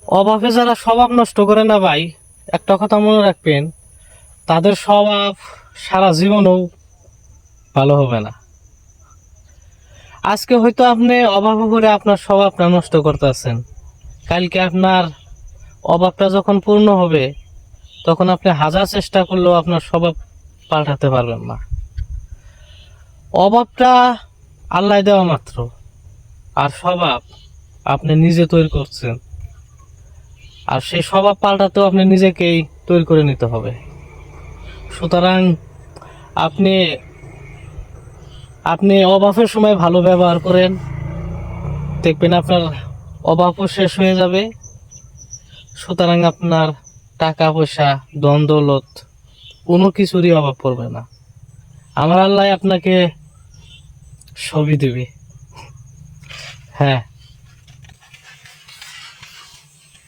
অভাবে যারা স্বভাব নষ্ট করে না ভাই, একটা কথা মনে রাখবেন, তাদের স্বভাব সারা জীবনও ভালো হবে না। আজকে হয়তো আপনি অভাবে করে আপনার স্বভাবটা নষ্ট করতেছেন, কালকে আপনার অভাবটা যখন পূর্ণ হবে তখন আপনি হাজার চেষ্টা করলেও আপনার স্বভাব পাল্টাতে পারবেন না। অভাবটা আল্লাহ দেওয়া মাত্র, আর স্বভাব আপনি নিজে তৈরি করছেন। আর সেই স্বভাব পাল্টাতেও আপনি নিজেকেই তৈরি করে নিতে হবে। সুতরাং আপনি আপনি অভাবের সময় ভালো ব্যবহার করেন, দেখবেন আপনার অভাবও শেষ হয়ে যাবে। সুতরাং আপনার টাকা পয়সা, ধন দৌলত কোনো কিছুরই অভাব পড়বে না। আমার আল্লাহ আপনাকে সবই দেবে। হ্যাঁ।